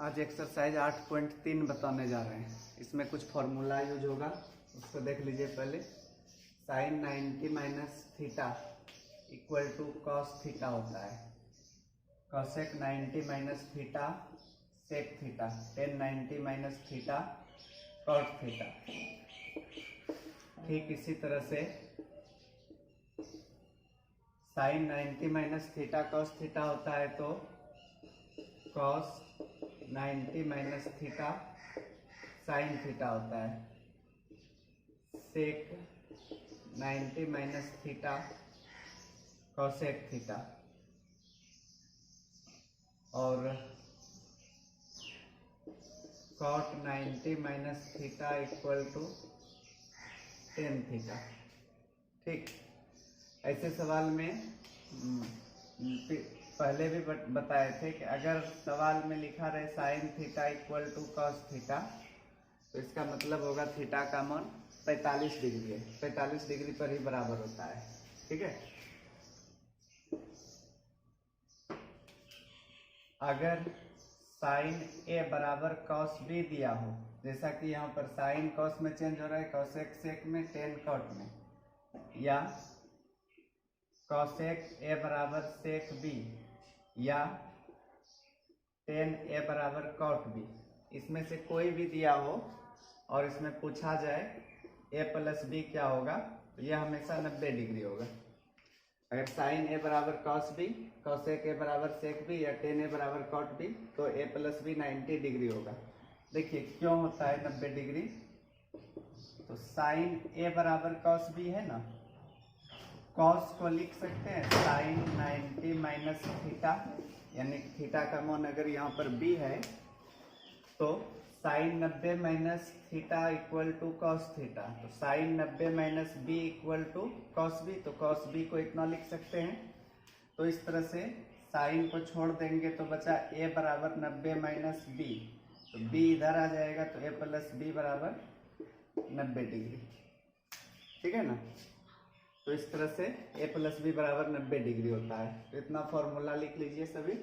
आज एक्सरसाइज 8.3 बताने जा रहे हैं। इसमें कुछ फॉर्मूला यूज होगा, उसको देख लीजिए पहले। Sine 90 minus theta equal to cos theta होता है। Cosec 90 minus theta sec theta, tan 90 minus theta cot theta. ठीक इसी तरह से sine 90 minus theta cos theta होता है तो cos 90 minus theta sine theta होता है। Sec 90 minus theta cosec theta और cot 90 minus theta equal to tan theta. ठीक, ऐसे सवाल में पहले भी बताए थे कि अगर सवाल में लिखा रहे sine theta equal to cos theta तो इसका मतलब होगा थीटा का मान 45 डिग्री है, 45 डिग्री पर ही बराबर होता है। ठीक है, अगर साइन ए बराबर कॉस बी दिया हो, जैसा कि यहाँ पर साइन कॉस में चेंज हो रहा है, कॉसेक सेक में, टेन कॉट में, या कॉसेक ए बराबर सेक बी या टेन ए बराबर कॉट बी, इसमें से कोई भी दिया हो और इसमें पूछा जाए ए प्लस बी क्या होगा, तो यह हमेशा 90 डिग्री होगा। अगर साइन ए बराबर कॉस बी, कॉसेक ए बराबर सेक बी या टेन ए बराबर कॉट बी, तो ए प्लस बी 90 डिग्री होगा। देखिए क्यों होता है 90 डिग्री, तो साइन ए बराबर कॉस बी है ना, कॉस को लिख सकते हैं साइन 90 माइनस थीटा, यानी थीटा का मान अगर यहाँ पर बी है तो sine 90 minus theta equal to cos theta, तो sine 90 minus B equal to cos B, तो कॉस बी को इतना लिख सकते हैं। तो इस तरह से साइन को छोड़ देंगे तो बचा ए बराबर 90 माइनस बी, तो बी इधर आ जाएगा तो ए प्लस बी बराबर 90 डिग्री। ठीक है ना, तो इस तरह से ए प्लस बी बराबर 90 डिग्री होता है। तो इतना फॉर्मूला लिख लीजिए सभी।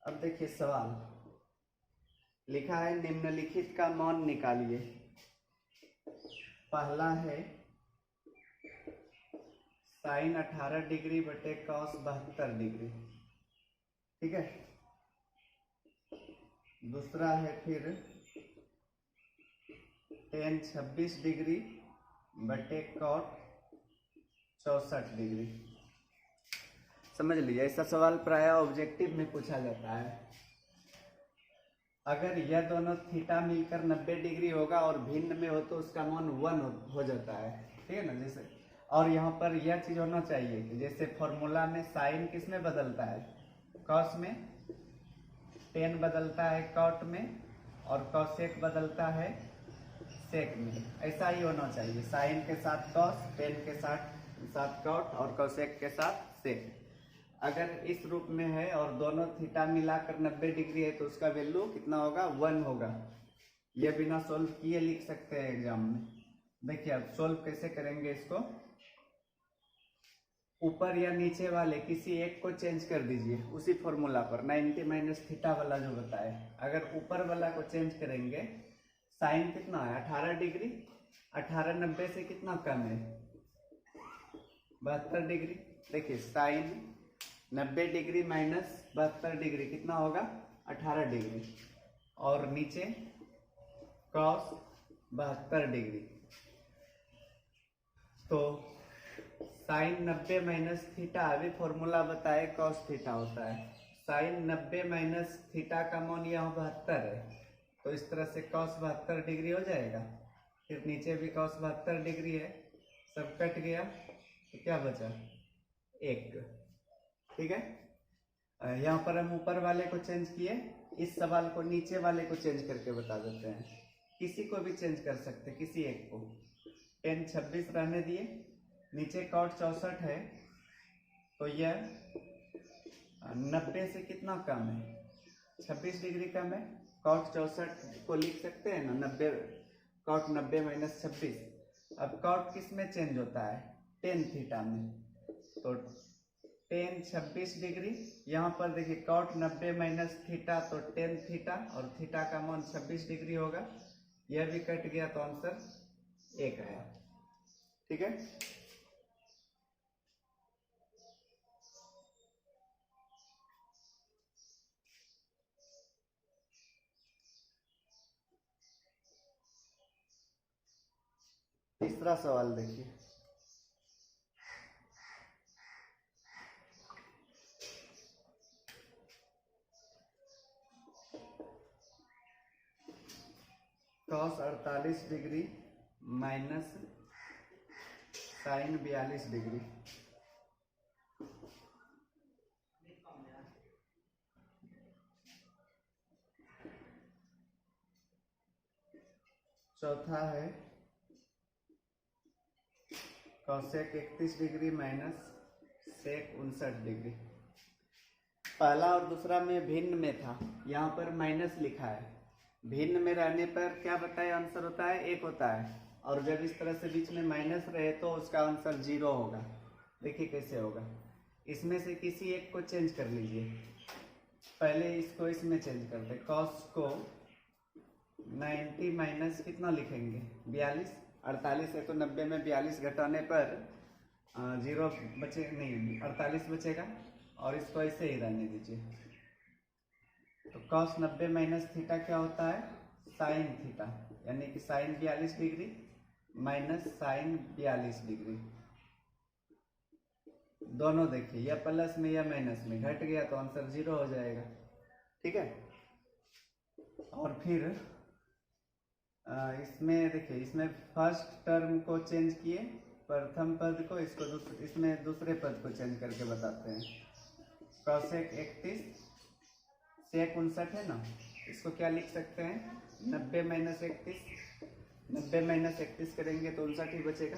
अब देखिए सवाल लिखा है निम्नलिखित का मान निकालिए। पहला है साइन 18 डिग्री बटे कॉस 72 डिग्री। ठीक है, दूसरा है फिर टेन 26 डिग्री बटे कॉट 64 डिग्री। समझ लीजिए, ऐसा सवाल प्राय ऑब्जेक्टिव में पूछा जाता है। अगर यह दोनों थीटा मिलकर 90 डिग्री होगा और भिन्न में हो तो उसका मान 1 हो जाता है। ठीक है ना, जैसे और यहाँ पर यह चीज होना चाहिए कि जैसे फॉर्मूला में साइन किस में बदलता है, कॉस में, टेन बदलता है कॉट में और कॉसेक बदलता है सेक में, ऐसा ही होना चाहिए। साइन के साथ कॉस, टेन के साथ कॉट और कॉसेक के साथ सेक। अगर इस रूप में है और दोनों थीटा मिलाकर 90 डिग्री है तो उसका वैल्यू कितना होगा, 1 होगा। यह बिना सोल्व किए लिख सकते हैं एग्जाम में। देखिए अब सोल्व कैसे करेंगे इसको, ऊपर या नीचे वाले किसी एक को चेंज कर दीजिए उसी फॉर्मूला पर, 90 माइनस थीटा वाला जो बताए। अगर ऊपर वाला को चेंज करेंगे, साइन कितना है 18 डिग्री, 18 90 से कितना कम है 72 डिग्री। देखिए साइन 90 डिग्री माइनस 72 डिग्री कितना होगा 18 डिग्री, और नीचे कॉस 72 डिग्री, तो साइन 90 माइनस थीटा, अभी फॉर्मूला बताए कॉस थीटा होता है। साइन 90 माइनस थीटा का मान यहाँ 72 है, तो इस तरह से कॉस 72 डिग्री हो जाएगा। फिर नीचे भी कॉस 72 डिग्री है, सब कट गया तो क्या बचा 1। ठीक है, यहाँ पर हम ऊपर वाले को चेंज किए, इस सवाल को नीचे वाले को चेंज करके बता देते हैं। किसी को भी चेंज कर सकते, किसी एक को। टेन 26 रहने दिए, नीचे कॉट 64 है तो यह 90 से कितना कम है? 26 डिग्री कम है। कॉट 64 को लिख सकते हैं ना, 90 कॉट 90 माइनस 26। अब कॉट किस में चेंज होता है? टेन थीटा में। तो टेन 26 डिग्री, यहाँ पर देखिए कॉट 90 माइनस थीटा, तो टेन थीटा और थीटा का मान 26 डिग्री होगा। यह भी कट गया तो आंसर 1 आया। ठीक है, तीसरा सवाल देखिए। Cos 48 degree minus sine 42 degree. चौथा है cosec 31 degree minus sec 59 degree. पहला और दूसरा में भिन्न में था, यहाँ पर माइनस लिखा है। भिन्न में रहने पर क्या बताए आंसर होता है? 1 होता है, और जब इस तरह से बीच में माइनस रहे तो उसका आंसर 0 होगा। देखिए कैसे होगा। इसमें से किसी एक को चेंज कर लीजिए। पहले इसको इसमें चेंज करते। कॉस को 90 माइनस कितना लिखेंगे? 42। 48 है तो 90 में 42 घटाने पर 0 बचे नहीं, 48 बचेगा, और इसको ऐसे ही रहने दीजिए। तो कॉस 90 माइनस थीटा क्या होता है? साइन थीटा, यानी कि sine 42 degree minus sine 42 degree. दोनों देखिए, या प्लस में या माइनस में, घट गया तो आंसर 0 हो जाएगा। ठीक है, और फिर इसमें देखिए, इसमें फर्स्ट टर्म को चेंज किए, प्रथम पद को, इसको इसमें दूसरे पद को चेंज करके बताते हैं। कॉसेक 31 सेक 59 है ना, इसको क्या लिख सकते हैं? 90 माइनस 31। 90 माइनस 31 करेंगे तो 59 ही बचेगा।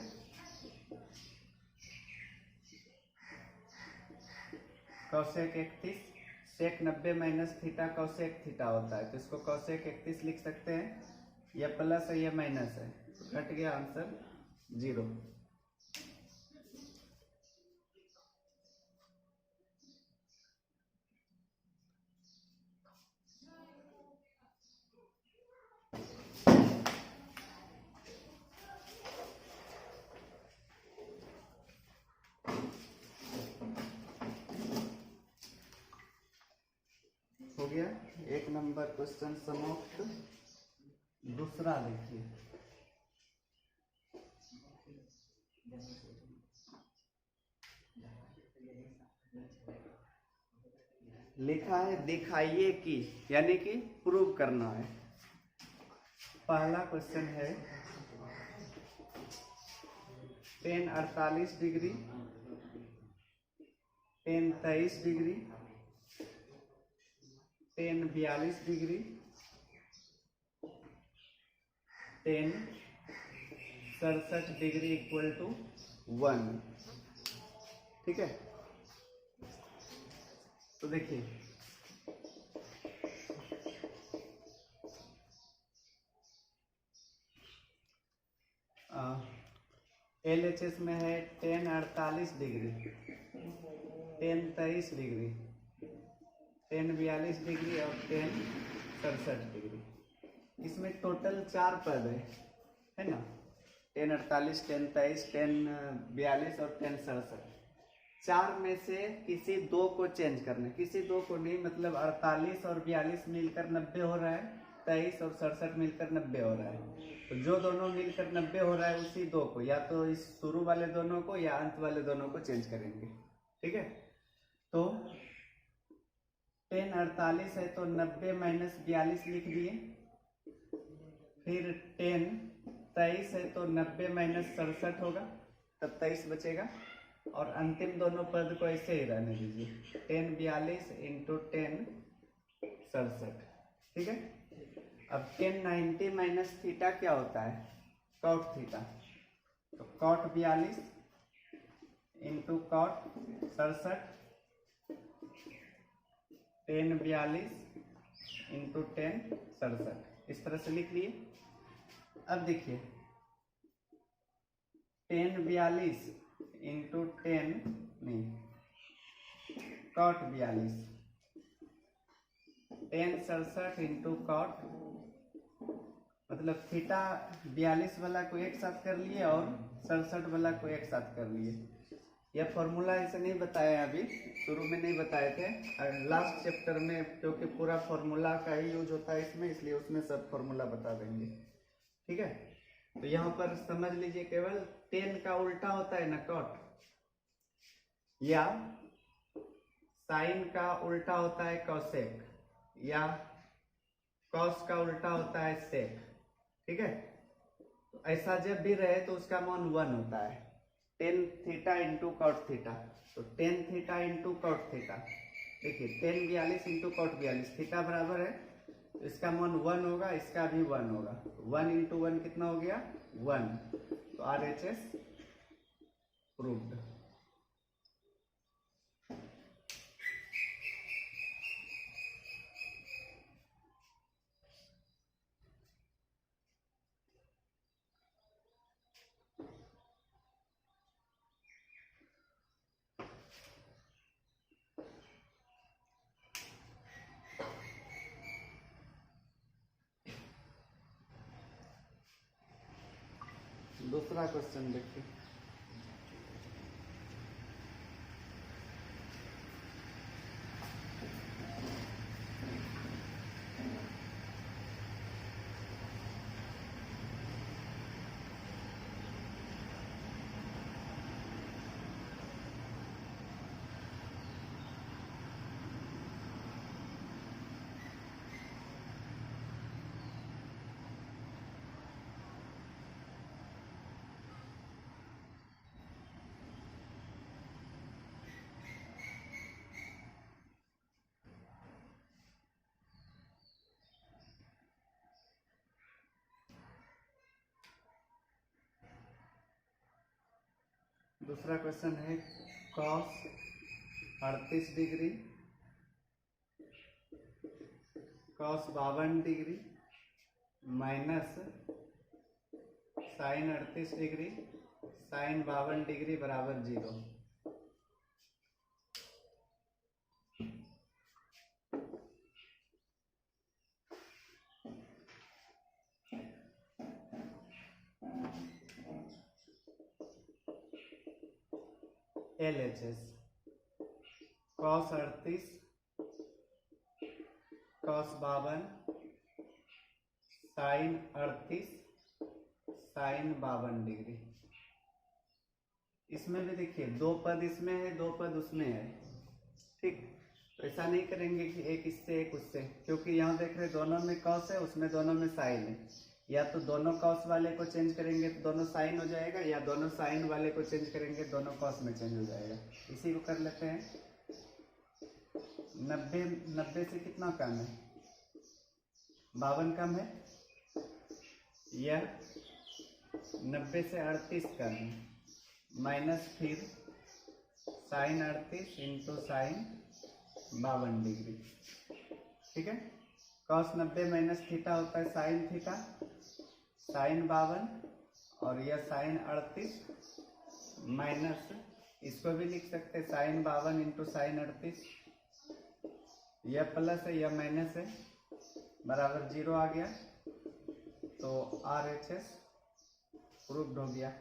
कॉसेक 31 सेक 90 माइनस थीटा कॉसेक थीटा होता है, तो इसको कॉसेक 31 लिख सकते हैं। यह प्लस है, यह माइनस है, तो घट गया आंसर 0। हो गया 1 नंबर क्वेश्चन समाप्त। दूसरा देखिए, लिखा है दिखाइए कि, यानी कि प्रूव करना है। पहला क्वेश्चन है tan 48 degree, tan 23 degree, tan 42 degree, tan 67 degree equal to 1। ठीक है, तो देखिए LHS में है tan 48 degree, tan 23 degree, tan 42 degree और टेन 67 डिग्री। इसमें टोटल 4 पद है ना, टेन 48, टेन 23, टेन 42 और टेन 67। 4 में से किसी 2 को चेंज करना है। किसी 2 को नहीं, मतलब 48 और 42 मिलकर 90 हो रहा है, 23 और 67 मिलकर 90 हो रहा है। तो जो दोनों मिलकर 90 हो रहा है उसी 2 को, या तो इस शुरू वाले दोनों को या अंत वाले दोनों को चेंज करेंगे। ठीक है, तो टेन 48 है तो 90 माइनस 42 लिख दिए। फिर टेन 23 है तो 90 माइनस 67 होगा, तब 23 बचेगा। और अंतिम दोनों पद को ऐसे ही रहने दीजिए, टेन 42 इंटू टेन 67। ठीक है, अब टेन 90 माइनस थीटा क्या होता है? Cot theta. तो कॉट 42 इंटू कॉट 67 10 42 इंटू 10 67, इस तरह से लिख लिए। अब देखिए 10 42 इंटू 10 नहीं cot 42, 10 67 इंटू cot, मतलब थीटा 42 वाला को एक साथ कर लिए और 67 वाला को एक साथ कर लिए। यह फॉर्मूला ऐसे नहीं बताया, अभी शुरू में नहीं बताए थे, और लास्ट चैप्टर में क्योंकि पूरा फॉर्मूला का ही यूज होता है इसमें, इसलिए उसमें सब फॉर्मूला बता देंगे। ठीक है, तो यहाँ पर समझ लीजिए केवल 10 का उल्टा होता है ना कॉट, या साइन का उल्टा होता है कॉसेक, या कॉस का उल्टा होता है सेक। ठीक है, तो ऐसा जब भी रहे तो उसका मान 1 होता है। 10 थीटा इंटू कॉट थीटा, तो 10 थीटा इंटू कॉट थीटा, देखिए 10 42 इंटू कॉट 42, थीटा बराबर है तो इसका मान 1 होगा, इसका भी 1 होगा। 1 इंटू 1 कितना हो गया 1, तो RHS प्रूव्ड। दूसरा क्वेश्चन देखिए, दूसरा क्वेश्चन है cos 38 degree, cos 52 degree minus sine 38 degree sine 52 degree बराबर 0। LHS cos 38 cos 52 sine 38 sine 52 degree. इसमें भी देखिए दो पद इसमें है, दो पद उसमें है। ठीक, तो ऐसा नहीं करेंगे कि एक इससे एक उससे, क्योंकि यहाँ देख रहे दोनों में कॉस है, उसमें दोनों में साइन है। या तो दोनों कॉस वाले को चेंज करेंगे तो दोनों साइन हो जाएगा, या दोनों साइन वाले को चेंज करेंगे दोनों कॉस में चेंज हो जाएगा। इसी को कर लेते हैं। 90 से कितना कम है 52 कम है, यह 90 से 38 कम है, माइनस फिर साइन 38 इंटू साइन 52 डिग्री। ठीक है, कॉस 90 माइनस थीटा होता है साइन थीटा, साइन 52, और यह साइन 38 माइनस, इसको भी लिख सकते हैं साइन 52 इंटू साइन 38, यह प्लस है यह माइनस है, बराबर 0 आ गया, तो RHS प्रूव्ड हो गया।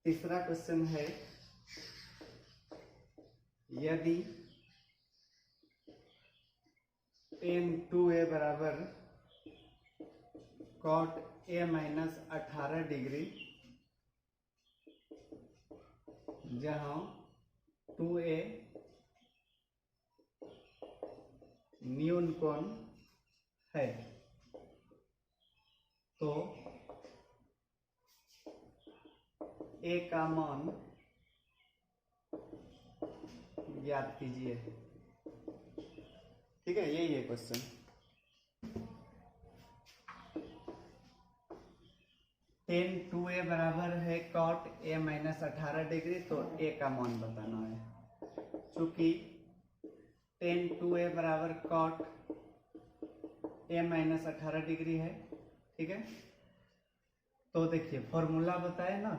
तीसरा क्वेश्चन है, यदि tan 2a बराबर cot a माइनस 18 डिग्री, जहां 2a न्यून कोण है, तो a का मान ज्ञात कीजिए। ठीक है, यही है क्वेश्चन। टेन टू ए बराबर है कॉट ए माइनस 18 डिग्री, तो ए का मान बताना है। चूंकि टेन टू ए बराबर कॉट ए माइनस 18 डिग्री है, ठीक है, तो देखिए फॉर्मूला बताए ना,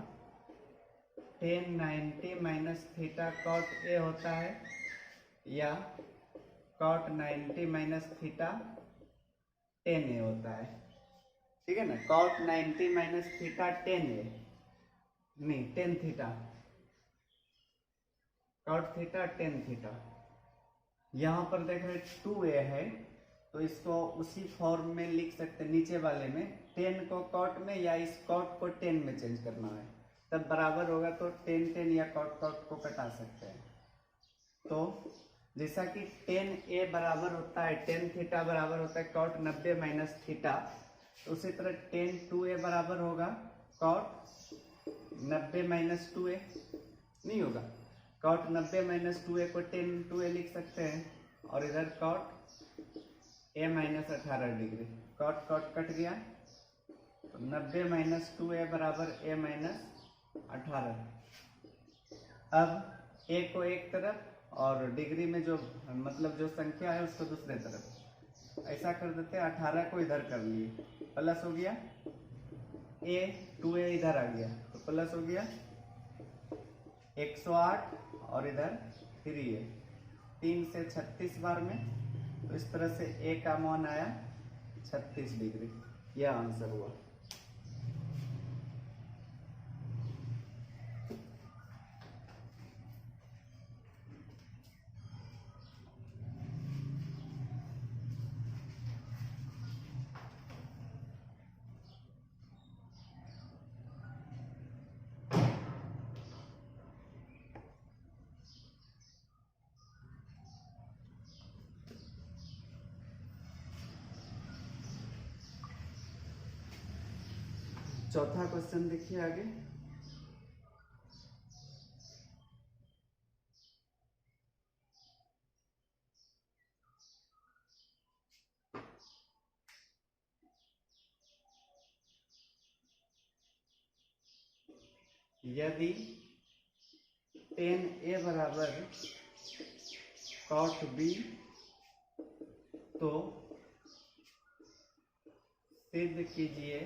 tan 90 minus theta cot A होता है, या cot 90 minus theta tan A होता है। ठीक है ना, cot 90 minus theta tan A, नहीं tan theta, cot theta tan theta. यहां पर देख रहे 2a है, तो इसको उसी फॉर्म में लिख सकते हैं, नीचे वाले में टेन को कॉट में या इस कॉट को टेन में चेंज करना है, तब बराबर होगा, तो टेन टेन या कॉट कॉट को कटा सकते हैं। तो जैसा कि टेन ए बराबर होता है, टेन थीटा बराबर होता है कॉट 90 माइनस थीटा, तो उसी तरह टेन टू ए बराबर होगा कॉट 90 माइनस टू ए, नहीं होगा, कॉट 90 माइनस टू ए को टेन टू ए लिख सकते हैं, और इधर cot A minus 18 degree, cot cot cut गया, तो 90 माइनस टू ए बराबर ए माइनस 18। अब ए को एक तरफ और डिग्री में जो मतलब जो संख्या है उसको दूसरे तरफ, ऐसा कर देते हैं, 18 को इधर कर लिए, प्लस हो गया, ए टू ए इधर आ गया, तो प्लस हो गया 108, और इधर 3 है, 3 से 36 बार में, तो इस तरह से ए का मान आया 36 डिग्री। यह आंसर हुआ। चौथा क्वेश्चन देखिए आगे। यदि टेन ए बराबर कॉट बी, तो सिद्ध कीजिए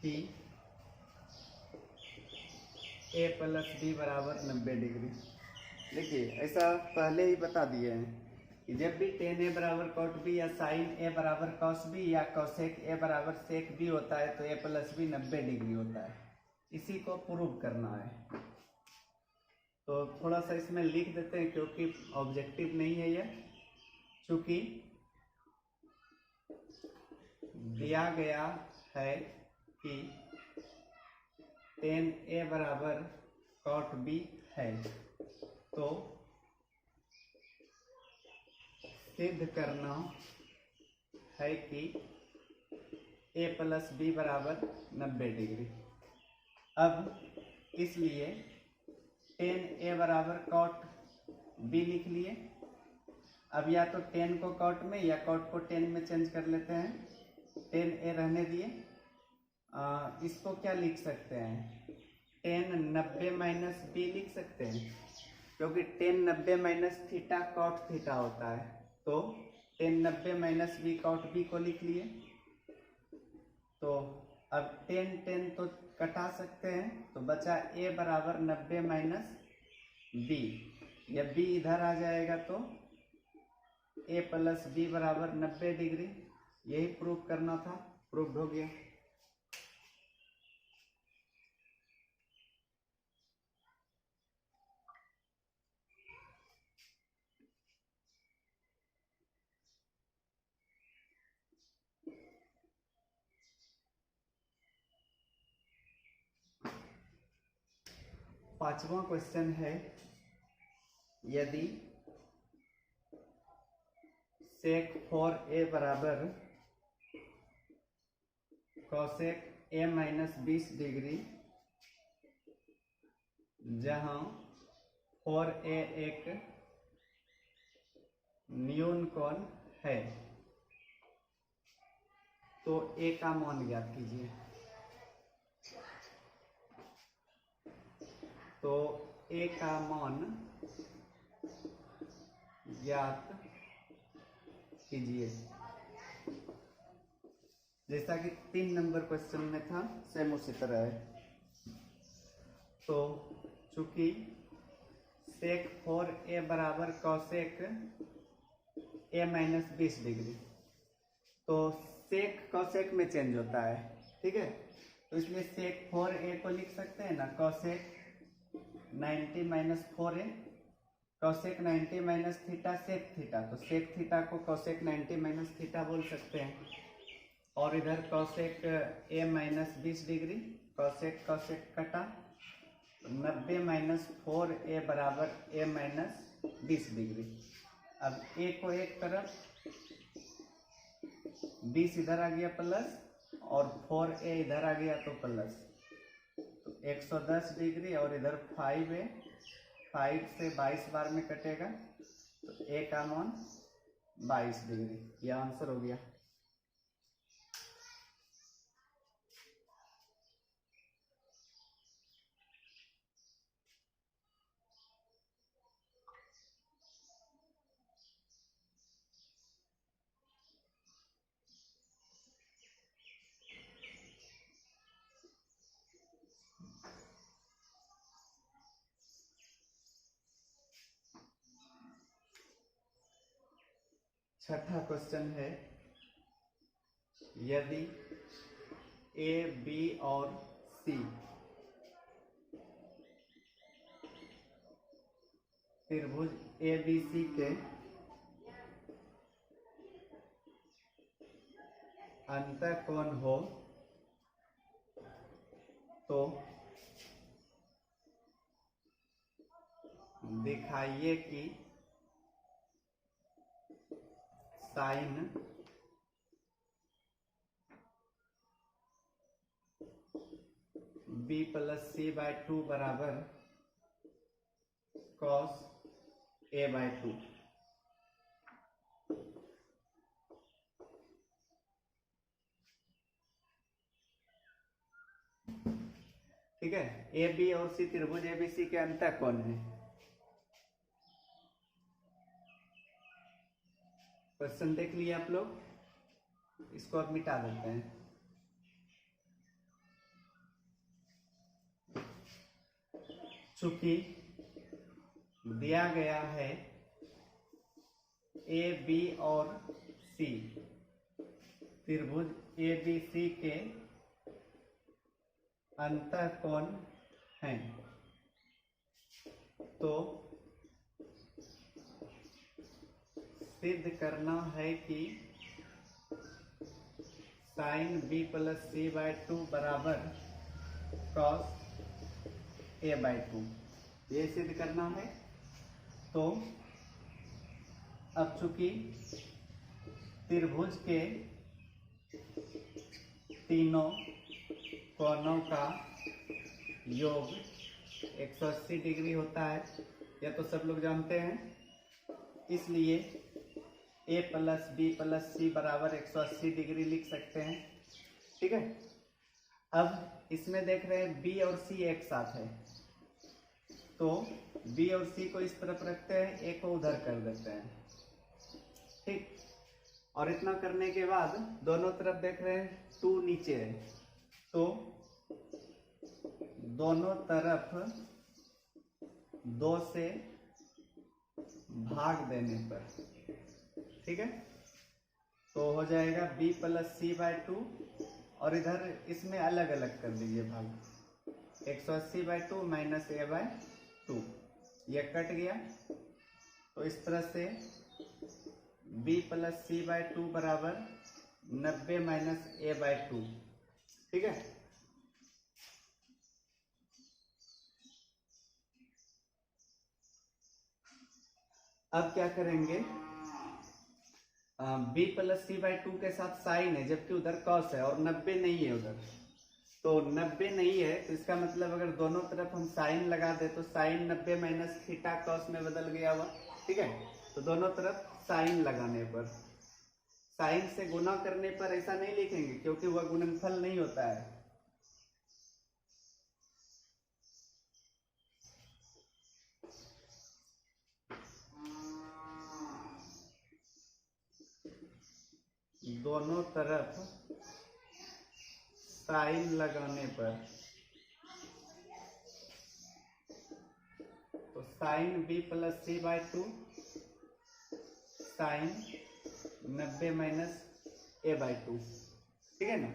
कि ए प्लस बी बराबर 90 डिग्री। देखिए ऐसा पहले ही बता दिए हैं कि जब भी टेन ए बराबर कॉट बी, या साइन ए बराबर कॉस बी, या कॉसेक ए बराबर सेक बी होता है, तो ए प्लस बी 90 डिग्री होता है। इसी को प्रूव करना है, तो थोड़ा सा इसमें लिख देते हैं, क्योंकि ऑब्जेक्टिव नहीं है यह, चूंकि दिया गया है कि टेन ए बराबर कॉट बी है, तो सिद्ध करना है कि ए प्लस बी बराबर 90 डिग्री। अब इसलिए टेन ए बराबर कॉट बी लिख लिए। अब या तो टेन को कॉट में या कॉट को टेन में चेंज कर लेते हैं, टेन ए रहने दिए। इसको क्या लिख सकते हैं, टेन 90 माइनस बी लिख सकते हैं, क्योंकि tan 90 minus theta cot theta होता है, तो tan 90 minus B cot B को लिख लिए। तो अब टेन टेन तो कटा सकते हैं, तो बचा ए बराबर 90 माइनस बी, या बी इधर आ जाएगा तो ए प्लस बी बराबर 90 डिग्री। यही प्रूव करना था, प्रूव हो गया। पांचवा क्वेश्चन है, यदि सेक 4a बराबर कॉसेक a माइनस 20 डिग्री, जहां 4a एक न्यून कोण है, तो a का मान ज्ञात कीजिए। तो a का मान ज्ञात कीजिए। जैसा कि 3 नंबर क्वेश्चन में था, सेम उसी तरह है। तो चूंकि सेक 4a बराबर कॉसेक a माइनस 20 डिग्री, तो सेक कॉसेक में चेंज होता है, ठीक है। तो इसलिए सेक 4a को लिख सकते हैं ना, cosec 90 minus 4a, cosec 90 minus theta sec theta, तो सेक थीटा को कॉसेक 90 माइनस थीटा बोल सकते हैं। और इधर cosec a minus 20 degree, cosec cosec कटा, 90 माइनस 4a बराबर a माइनस 20 डिग्री। अब a को एक तरफ, 20 इधर आ गया प्लस, और 4a इधर आ गया तो प्लस, तो 110 डिग्री, और इधर 5a, 5 से 22 बार में कटेगा, तो a का मान 22 डिग्री। यह आंसर हो गया। छठा क्वेश्चन है, यदि ए बी और सी त्रिभुज ए बी सी के अंतःकोण हो, तो दिखाइए कि साइन b प्लस सी बाय 2 बराबर कॉस a बाय 2। ठीक है, ए बी और सी त्रिभुज ए बी सी के अंतःकोण है। क्वेश्चन देख लिए आप लोग, इसको अब मिटा देते हैं। चूंकि दिया गया है ए बी और सी त्रिभुज ए बी सी के अंतःकोण हैं, तो सिद्ध करना है कि साइन बी प्लस सी बाय 2 बराबर कॉस ए बाय 2, ये सिद्ध करना है। तो अब चूंकि त्रिभुज के तीनों कोणों का योग 180 डिग्री होता है, यह तो सब लोग जानते हैं, इसलिए a प्लस बी प्लस सी बराबर 180 डिग्री लिख सकते हैं। ठीक है, अब इसमें देख रहे हैं b और c एक साथ है, तो b और c को इस तरफ रखते हैं, a को उधर कर देते हैं। ठीक, और इतना करने के बाद दोनों तरफ देख रहे हैं 2 नीचे है, तो दोनों तरफ 2 से भाग देने पर, ठीक है, तो हो जाएगा b प्लस सी बाय 2, और इधर इसमें अलग अलग कर दीजिए भाग, 180 बाय 2 माइनस a बाय 2, यह कट गया। तो इस तरह से b प्लस सी बाय 2 बराबर 90 माइनस a बाय 2। ठीक है, अब क्या करेंगे, b प्लस सी बाय 2 के साथ साइन है, जबकि उधर कॉस है और 90 नहीं है उधर, तो 90 नहीं है, तो इसका मतलब अगर दोनों तरफ हम साइन लगा दे तो साइन 90 माइनस थीटा कॉस में बदल गया हुआ। ठीक है, तो दोनों तरफ साइन लगाने पर, साइन से गुना करने पर ऐसा नहीं लिखेंगे क्योंकि वह गुणनफल नहीं होता है। दोनों तरफ साइन लगाने पर, तो sine b plus C by 2 sine 90 minus A by 2। ठीक है ना,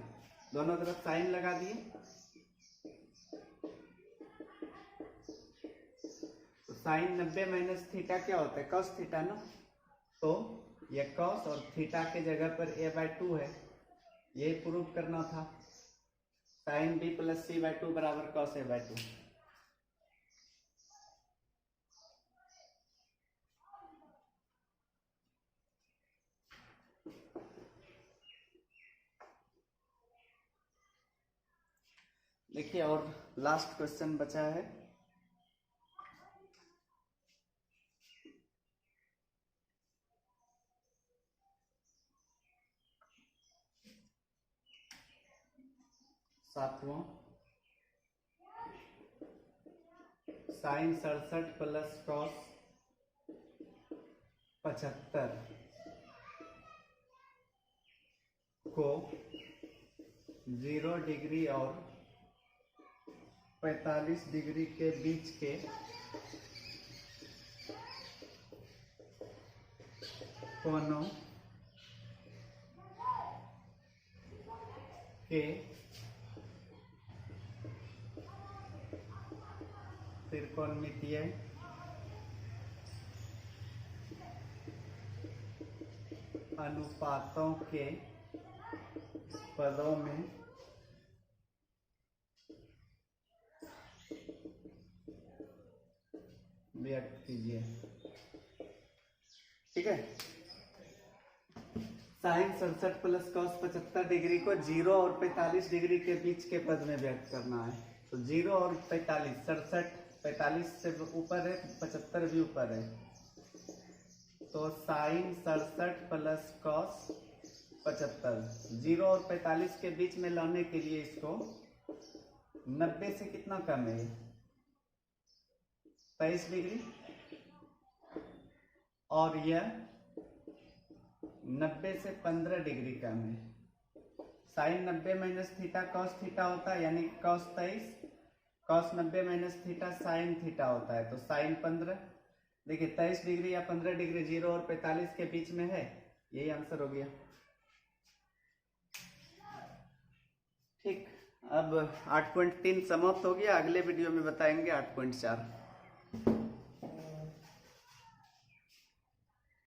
दोनों तरफ साइन लगा दिए। तो साइन 90 माइनस थीटा क्या होता है, कॉस थीटा ना, तो ये कॉस और थीटा के जगह पर ए बाई 2 है, यही प्रूव करना था। Sine b plus C by 2 बराबर कॉस ए बाई 2। देखिए, और लास्ट क्वेश्चन बचा है। सातवां, साइन 67 प्लस कॉस 75 को 0 डिग्री और 45 डिग्री के बीच के कोनों के त्रिकोणमितीय अनुपातों के पदों में व्यक्त कीजिए। ठीक है, साइन 67 प्लस कॉस 75 डिग्री को 0 और 45 डिग्री के बीच के पद में व्यक्त करना है। तो 0 और 45, 67 45 से ऊपर है, 75 भी ऊपर है, तो साइन 67 प्लस कॉस 75 0 और 45 के बीच में लाने के लिए इसको 90 से कितना कम है, 23 डिग्री, और यह 90 से 15 डिग्री कम है। Sine 90 minus theta cos theta होता है, यानी cos 23, cos 90 minus theta sine theta होता है, तो साइन 15। देखिए 23 डिग्री या 15 डिग्री 0 और 45 के बीच में है, यही आंसर हो गया। ठीक, अब 8.3 समाप्त हो गया, अगले वीडियो में बताएंगे 8.4।